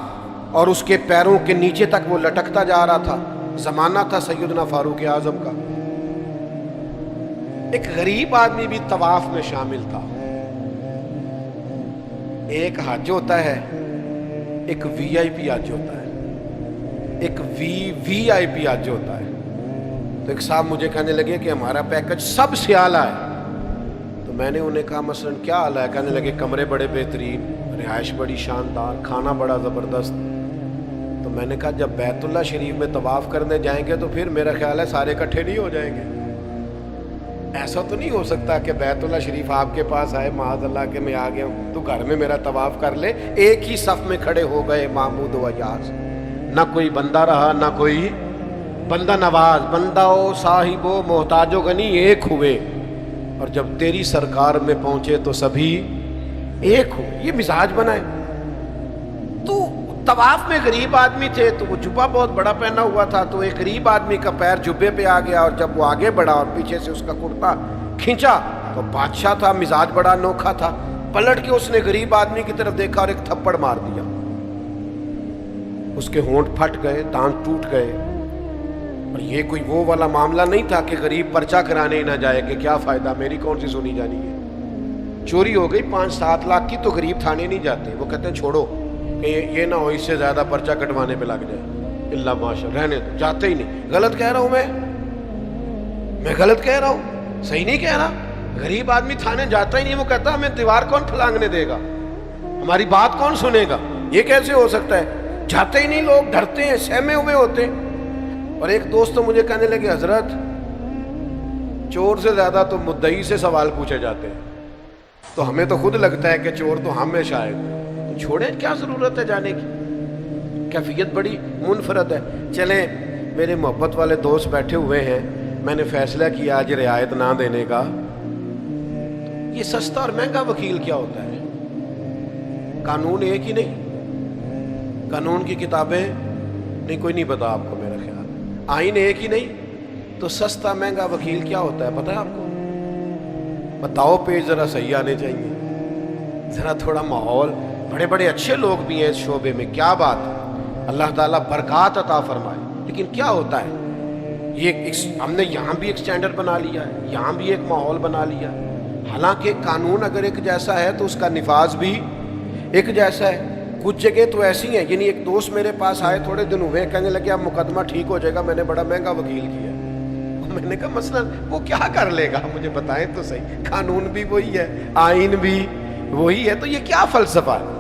S1: اور اس کے پیروں کے نیچے تک وہ لٹکتا جا رہا تھا. زمانہ تھا سیدنا فاروق اعظم کا. ایک غریب آدمی بھی طواف میں شامل تھا. ایک حج ہوتا ہے, ایک وی آئی پی حج ہوتا ہے, ایک وی آئی پی حج ہوتا ہے. تو ایک صاحب مجھے کہنے لگے کہ ہمارا پیکج سب سے اعلیٰ ہے. تو میں نے انہیں کہا مثلاً کیا اعلیٰ ہے؟ کہنے لگے کمرے بڑے بہترین, رہائش بڑی شاندار, کھانا بڑا زبردست. تو میں نے کہا جب بیت اللہ شریف میں طواف کرنے جائیں گے تو پھر میرا خیال ہے سارے اکٹھے نہیں ہو جائیں گے. ایسا تو نہیں ہو سکتا کہ بیت اللہ شریف آپ کے پاس آئے, معاذ اللہ کہ میں آ گیا ہوں تو گھر میں میرا طواف کر لے. ایک ہی صف میں کھڑے ہو گئے محمود و ایاز, نہ کوئی بندہ رہا نہ کوئی بندہ نواز. بندہ و صاحب و محتاج و غنی ایک ہوئے, اور جب تیری سرکار میں پہنچے تو سبھی ایک ہو. یہ مزاج بنائے. تو طواف میں غریب آدمی تھے تو وہ جبہ بہت بڑا پہنا ہوا تھا, تو ایک غریب آدمی کا پیر جبے پہ آ گیا, اور جب وہ آگے بڑھا اور پیچھے سے اس کا کرتا کھینچا تو بادشاہ تھا, مزاج بڑا انوکھا تھا, پلٹ کے اس نے غریب آدمی کی طرف دیکھا اور ایک تھپڑ مار دیا. اس کے ہونٹ پھٹ گئے, دانت ٹوٹ گئے. اور یہ کوئی وہ والا معاملہ نہیں تھا کہ غریب پرچہ کرانے ہی نہ جائے کہ کیا فائدہ, میری کون سی سنی جانی ہے. چوری ہو گئی 5-7 لاکھ کی تو غریب تھانے نہیں جاتے, وہ کہتے ہیں چھوڑو کہ یہ نہ ہو اس سے زیادہ پرچہ کٹوانے پہ لگ جائے, اللہ ماشاء رہنے دو, جاتے ہی نہیں. غلط کہہ رہا ہوں میں غلط کہہ رہا ہوں, صحیح نہیں کہہ رہا. غریب آدمی تھانے جاتا ہی نہیں, وہ کہتا ہمیں دیوار کون پھلانگنے دے گا, ہماری بات کون سنے گا. یہ کیسے ہو سکتا ہے؟ جاتے ہی نہیں لوگ, ڈرتے ہیں, سہمے ہوئے ہوتے ہیں. اور ایک دوست تو مجھے کہنے لگے حضرت چور سے زیادہ تو مدعی سے سوال پوچھے جاتے ہیں, تو ہمیں تو خود لگتا ہے کہ چور تو ہم ہیں شاید, تو چھوڑیں, کیا ضرورت ہے جانے کی. کیفیت بڑی منفرد ہے. چلیں میرے محبت والے دوست بیٹھے ہوئے ہیں, میں نے فیصلہ کیا آج رعایت نہ دینے کا. یہ سستا اور مہنگا وکیل کیا ہوتا ہے؟ قانون ایک ہی نہیں, قانون کی کتابیں نہیں, کوئی نہیں پتا آپ کو, میرا خیال آئین ایک ہی نہیں, تو سستا مہنگا وکیل کیا ہوتا ہے پتہ ہے آپ کو؟ بتاؤ پیج ذرا صحیح آنے چاہیے, ذرا تھوڑا ماحول. بڑے بڑے اچھے لوگ بھی ہیں اس شعبے میں, کیا بات, اللہ تعالیٰ برکات عطا فرمائے. لیکن کیا ہوتا ہے, یہ ہم نے یہاں بھی ایک سٹینڈرڈ بنا لیا ہے, یہاں بھی ایک ماحول بنا لیا ہے. حالانکہ قانون اگر ایک جیسا ہے تو اس کا نفاذ بھی ایک جیسا ہے. کچھ جگہ تو ایسی ہیں, یعنی ایک دوست میرے پاس آئے تھوڑے دن ہوئے, کہنے لگے اب مقدمہ ٹھیک ہو جائے گا, میں نے بڑا مہنگا وکیل کیا. میں نے کہا مثلا وہ کیا کر لے گا, مجھے بتائیں تو صحیح. قانون بھی وہی ہے, آئین بھی وہی ہے, تو یہ کیا فلسفہ ہے؟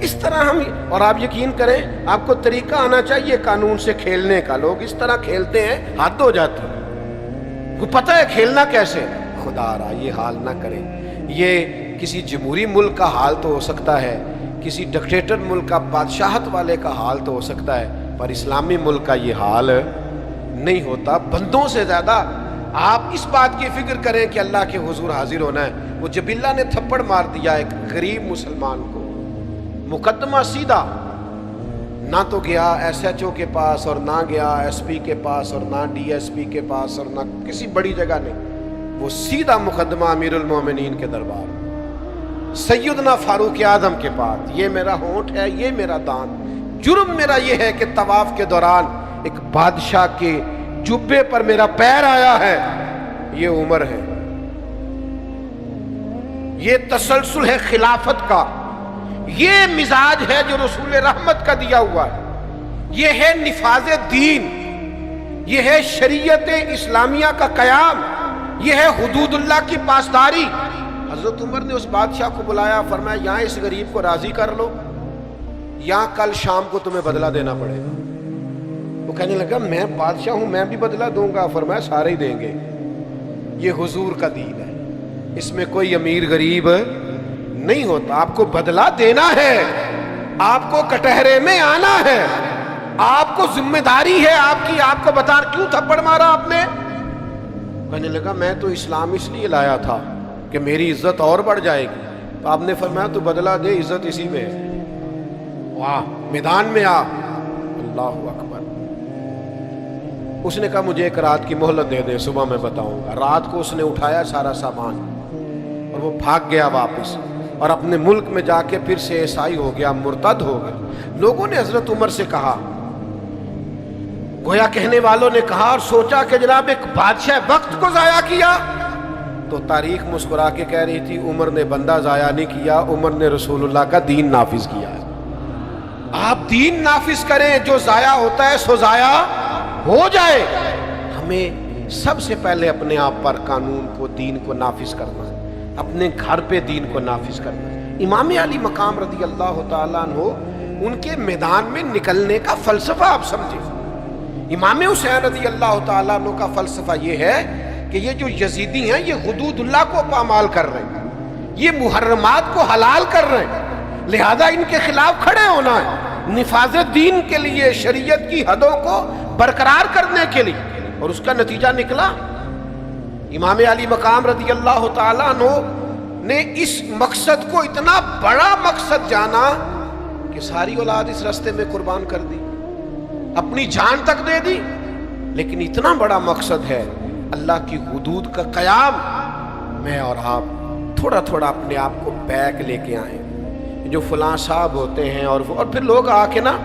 S1: اس طرح ہم, اور آپ یقین کریں آپ کو طریقہ آنا چاہیے قانون سے کھیلنے کا. لوگ اس طرح کھیلتے ہیں حد ہو جاتی ہے. کو پتہ ہے کھیلنا کیسے. خدا را یہ حال نہ کرے. یہ کسی جمہوری ملک کا حال تو ہو سکتا ہے, کسی ڈکٹیٹر ملک کا, بادشاہت والے کا حال تو ہو سکتا ہے, پر اسلامی ملک کا یہ حال نہیں ہوتا. بندوں سے زیادہ آپ اس بات کی فکر کریں کہ اللہ کے حضور حاضر ہونا ہے. وہ جبیلہ نے تھپڑ مار دیا ایک غریب مسلمان کو, مقدمہ سیدھا, نہ تو گیا ایس ایچ او کے پاس, اور نہ گیا ایس پی کے پاس, اور نہ ڈی ایس پی کے پاس, اور نہ کسی بڑی جگہ نہیں. وہ سیدھا مقدمہ امیر المومنین کے دربار, سیدنا فاروق اعظم کے پاس. یہ میرا ہونٹ ہے, یہ میرا دانت, جرم میرا یہ ہے کہ طواف کے دوران ایک بادشاہ کے جبے پر میرا پیر آیا ہے. یہ عمر ہے, یہ تسلسل ہے خلافت کا, یہ مزاج ہے جو رسول رحمت کا دیا ہوا ہے, یہ ہے نفاذ دین, یہ ہے شریعت اسلامیہ کا قیام, یہ ہے حدود اللہ کی پاسداری. حضرت عمر نے اس بادشاہ کو بلایا, فرمایا یہاں اس غریب کو راضی کر لو, یہاں کل شام کو تمہیں بدلہ دینا پڑے گا. وہ کہنے لگا میں بادشاہ ہوں, میں بھی بدلہ دوں گا. فرمایا سارے ہی دیں گے, یہ حضور کا دین ہے, اس میں کوئی امیر غریب نہیں ہوتا. آپ کو بدلہ دینا ہے آپ کو کٹہرے میں آنا ہے، آپ کو ذمہ داری ہے آپ کی، آپ کو بتا کیوں تھپڑ مارا آپ نے؟ کہنے لگا میں تو اسلام اس لیے لایا تھا کہ میری عزت اور بڑھ جائے گی۔ تو آپ نے فرمایا تو بدلہ دے، عزت اسی میں ہے، واہ میدان میں آ۔ اللہ اکبر۔ اس نے کہا مجھے ایک رات کی مہلت دے دے، صبح میں بتاؤں گا۔ رات کو اس نے اٹھایا سارا سامان اور وہ بھاگ گیا واپس، اور اپنے ملک میں جا کے پھر سے عیسائی ہو گیا، مرتد ہو گیا۔ لوگوں نے حضرت عمر سے کہا، گویا کہنے والوں نے کہا اور سوچا کہ جناب ایک بادشاہ وقت کو ضائع کیا۔ تو تاریخ مسکرا کے کہہ رہی تھی عمر نے بندہ ضائع نہیں کیا، عمر نے رسول اللہ کا دین نافذ کیا ہے۔ آپ دین نافذ کریں، جو ضائع ہوتا ہے سو ضائع ہو جائے۔ ہمیں سب سے پہلے اپنے آپ پر قانون کو، دین کو نافذ کرنا ہے، اپنے گھر پہ دین کو نافذ کرنا ہے۔ امام علی مقام رضی اللہ تعالیٰ عنہ، ان کے میدان میں نکلنے کا فلسفہ آپ سمجھیں۔ امام حسین رضی اللہ تعالیٰ عنہ کا فلسفہ یہ ہے کہ یہ جو یزیدی ہیں یہ حدود اللہ کو پامال کر رہے ہیں، یہ محرمات کو حلال کر رہے ہیں، لہذا ان کے خلاف کھڑے ہونا ہے، نفاذ دین کے لیے، شریعت کی حدوں کو برقرار کرنے کے لیے۔ اور اس کا نتیجہ نکلا، امام علی مقام رضی اللہ تعالیٰ عنہ نے اس مقصد کو اتنا بڑا مقصد جانا کہ ساری اولاد اس راستے میں قربان کر دی، اپنی جان تک دے دی۔ لیکن اتنا بڑا مقصد ہے اللہ کی حدود کا قیام، میں اور آپ تھوڑا تھوڑا اپنے آپ کو بیک لے کے آئیں۔ جو فلاں صاحب ہوتے ہیں اور پھر لوگ آ کے نا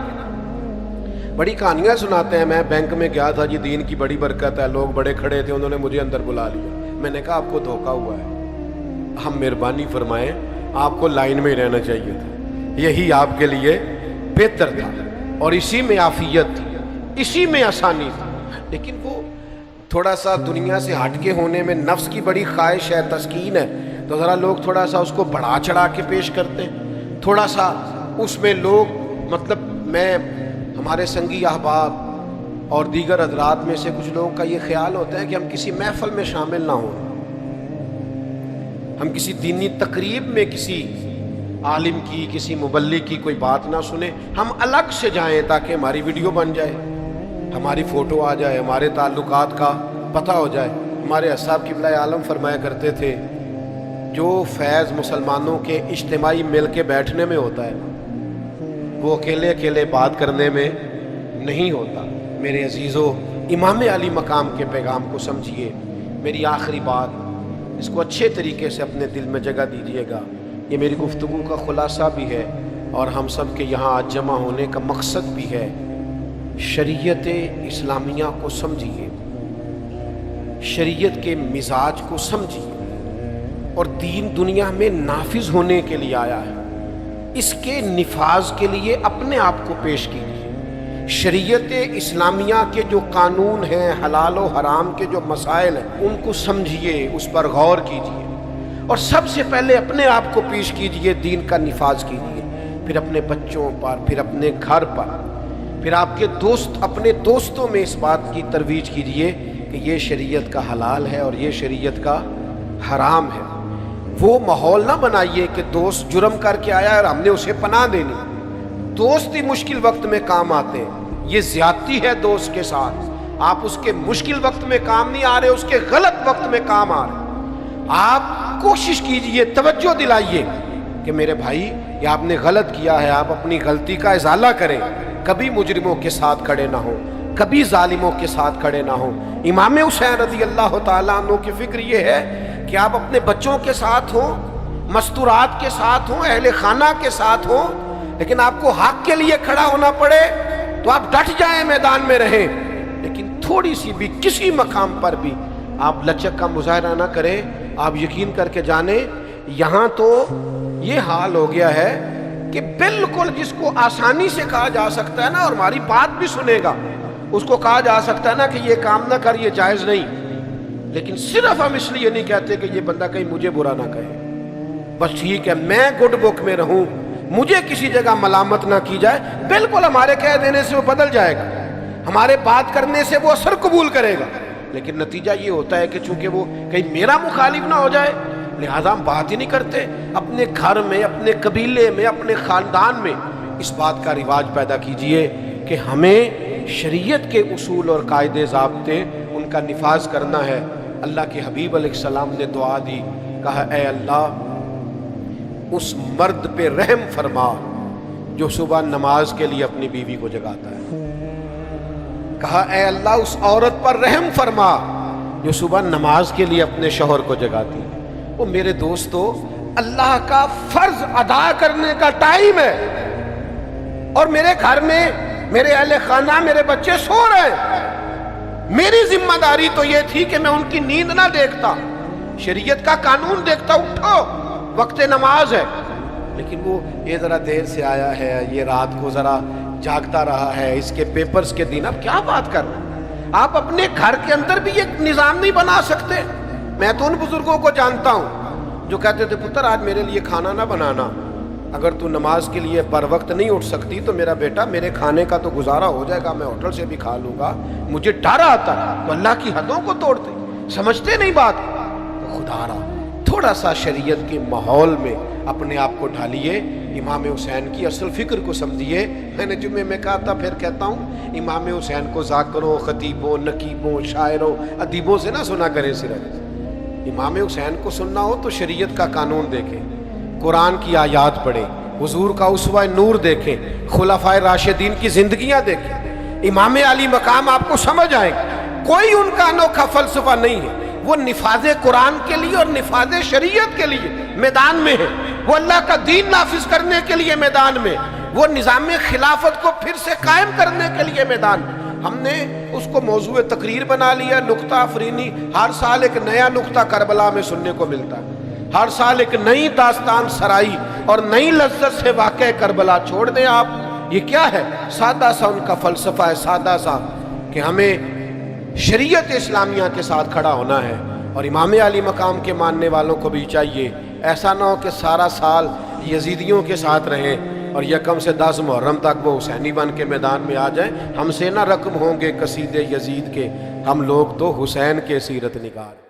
S1: بڑی کہانیاں سناتے ہیں، میں بینک میں گیا تھا جی، دین کی بڑی برکت ہے، لوگ بڑے کھڑے تھے، انہوں نے مجھے اندر بلا لیا۔ میں نے کہا آپ کو دھوکہ ہوا ہے، ہم مہربانی فرمائیں، آپ کو لائن میں ہی رہنا چاہیے تھا، یہی آپ کے لیے بہتر تھا، اور اسی میں عافیت تھی، اسی میں آسانی تھی۔ لیکن وہ تھوڑا سا دنیا سے ہٹ کے ہونے میں نفس کی بڑی خواہش ہے، تسکین ہے، تو ذرا لوگ تھوڑا سا اس کو بڑھا چڑھا کے پیش کرتے ہیں، تھوڑا سا اس میں لوگ مطلب ہمارے سنگی احباب اور دیگر حضرات میں سے کچھ لوگوں کا یہ خیال ہوتا ہے کہ ہم کسی محفل میں شامل نہ ہوں، ہم کسی دینی تقریب میں کسی عالم کی، کسی مبلغ کی کوئی بات نہ سنیں، ہم الگ سے جائیں تاکہ ہماری ویڈیو بن جائے، ہماری فوٹو آ جائے، ہمارے تعلقات کا پتہ ہو جائے۔ ہمارے اصحاب قبلہ عالم فرمایا کرتے تھے، جو فیض مسلمانوں کے اجتماعی مل کے بیٹھنے میں ہوتا ہے وہ اکیلے اکیلے بات کرنے میں نہیں ہوتا۔ میرے عزیزو، امام علی مقام کے پیغام کو سمجھیے۔ میری آخری بات، اس کو اچھے طریقے سے اپنے دل میں جگہ دیجیے گا، یہ میری گفتگو کا خلاصہ بھی ہے اور ہم سب کے یہاں آج جمع ہونے کا مقصد بھی ہے۔ شریعت اسلامیہ کو سمجھیے، شریعت کے مزاج کو سمجھیے، اور دین دنیا میں نافذ ہونے کے لیے آیا ہے، اس کے نفاذ کے لیے اپنے آپ کو پیش کیجیے۔ شریعت اسلامیہ کے جو قانون ہیں، حلال و حرام کے جو مسائل ہیں، ان کو سمجھیے، اس پر غور کیجیے، اور سب سے پہلے اپنے آپ کو پیش کیجیے، دین کا نفاذ کیجیے، پھر اپنے بچوں پر، پھر اپنے گھر پر، پھر آپ کے دوست، اپنے دوستوں میں اس بات کی ترویج کیجیے کہ یہ شریعت کا حلال ہے اور یہ شریعت کا حرام ہے۔ وہ ماحول نہ بنائیے کہ دوست جرم کر کے آیا اور ہم نے اسے پناہ دینی۔ دوست ہی مشکل وقت میں کام آتے ہیں، یہ زیادتی ہے دوست کے ساتھ۔ آپ اس کے مشکل وقت میں کام نہیں آ رہے، اس کے غلط وقت میں کام آ رہے۔ آپ کوشش کیجئے، توجہ دلائیے کہ میرے بھائی یہ آپ نے غلط کیا ہے، آپ اپنی غلطی کا ازالہ کریں، کبھی مجرموں کے ساتھ کھڑے نہ ہوں، کبھی ظالموں کے ساتھ کھڑے نہ ہوں۔ امام حسین رضی اللہ تعالیٰ عنہ کی فکر یہ ہے کہ آپ اپنے بچوں کے ساتھ ہوں، مستورات کے ساتھ ہوں، اہل خانہ کے ساتھ ہوں، لیکن آپ کو حق کے لیے کھڑا ہونا پڑے تو آپ ڈٹ جائیں، میدان میں رہیں، لیکن تھوڑی سی بھی کسی مقام پر بھی آپ لچک کا مظاہرہ نہ کریں۔ آپ یقین کر کے جانیں، یہاں تو یہ حال ہو گیا ہے کہ بالکل جس کو آسانی سے کہا جا سکتا ہے نا اور ہماری بات بھی سنے گا، اس کو کہا جا سکتا ہے نا کہ یہ کام نہ کر، یہ جائز نہیں، لیکن صرف ہم اس لیے نہیں کہتے کہ یہ بندہ کہیں مجھے برا نہ کہے، بس ٹھیک ہے میں گڈ بک میں رہوں، مجھے کسی جگہ ملامت نہ کی جائے۔ بالکل ہمارے کہہ دینے سے وہ بدل جائے گا، ہمارے بات کرنے سے وہ اثر قبول کرے گا، لیکن نتیجہ یہ ہوتا ہے کہ چونکہ وہ کہیں میرا مخالف نہ ہو جائے، لہذا ہم بات ہی نہیں کرتے۔ اپنے گھر میں، اپنے قبیلے میں، اپنے خاندان میں اس بات کا رواج پیدا کیجئے کہ ہمیں شریعت کے اصول اور قاعدے ضابطے ان کا نفاذ کرنا ہے۔ اللہ کے حبیب علیہ السلام نے دعا دی، کہا اے اللہ اس مرد پہ رحم فرما جو صبح نماز کے لیے اپنی بیوی کو جگاتا ہے، کہا اے اللہ اس عورت پر رحم فرما جو صبح نماز کے لیے اپنے شوہر کو جگاتی ہے۔ وہ میرے دوستو، اللہ کا فرض ادا کرنے کا ٹائم ہے، اور میرے گھر میں میرے اہل خانہ میرے بچے سو رہے ہیں، میری ذمہ داری تو یہ تھی کہ میں ان کی نیند نہ دیکھتا، شریعت کا قانون دیکھتا، اٹھو وقت نماز ہے۔ لیکن وہ یہ ذرا دیر سے آیا ہے، یہ رات کو ذرا جاگتا رہا ہے، اس کے پیپرز کے دن، اب کیا بات کر رہے ہیں؟ آپ اپنے گھر کے اندر بھی ایک نظام نہیں بنا سکتے؟ میں تو ان بزرگوں کو جانتا ہوں جو کہتے تھے پتر آج میرے لیے کھانا نہ بنانا، اگر تو نماز کے لیے پر وقت نہیں اٹھ سکتی تو میرا بیٹا میرے کھانے کا تو گزارا ہو جائے گا، میں ہوٹل سے بھی کھا لوں گا، مجھے ڈر آتا ہے۔ تو اللہ کی حدوں کو توڑتے، سمجھتے نہیں بات۔ تو خدا را تھوڑا سا شریعت کے ماحول میں اپنے آپ کو ڈھالیے، امام حسین کی اصل فکر کو سمجھیے۔ میں نے جمعے میں کہا تھا، پھر کہتا ہوں، امام حسین کو ذاکروں، خطیبوں، نقیبوں، شاعروں، ادیبوں سے نہ سنا کریں صرف۔ امام حسین کو سننا ہو تو شریعت کا قانون دیکھیں، قرآن کی آیات پڑھیں، حضور کا اسوہ نور دیکھیں، خلفائے راشدین کی زندگیاں دیکھیں، امام علی مقام آپ کو سمجھ آئے گا۔ کوئی ان کا انوکھا فلسفہ نہیں ہے، وہ نفاذ قرآن کے لیے اور نفاذ شریعت کے لیے میدان میں ہے، وہ اللہ کا دین نافذ کرنے کے لیے میدان میں، وہ نظام خلافت کو پھر سے قائم کرنے کے لیے میدان میں۔ ہم نے اس کو موضوع تقریر بنا لیا، نکتہ افرینی، ہر سال ایک نیا نکتہ کربلا میں سننے کو ملتا ہے، ہر سال ایک نئی داستان سرائی اور نئی لذت سے واقع کربلا۔ چھوڑ دیں آپ، یہ کیا ہے؟ سادہ سا ان کا فلسفہ ہے، سادہ سا کہ ہمیں شریعت اسلامیہ کے ساتھ کھڑا ہونا ہے، اور امام علی مقام کے ماننے والوں کو بھی چاہیے ایسا نہ ہو کہ سارا سال یزیدیوں کے ساتھ رہیں اور یکم سے 10 محرم تک وہ حسینی بن کے میدان میں آ جائیں۔ ہم سے نہ رقم ہوں گے قصیدے یزید کے، ہم لوگ تو حسین کے سیرت نگار۔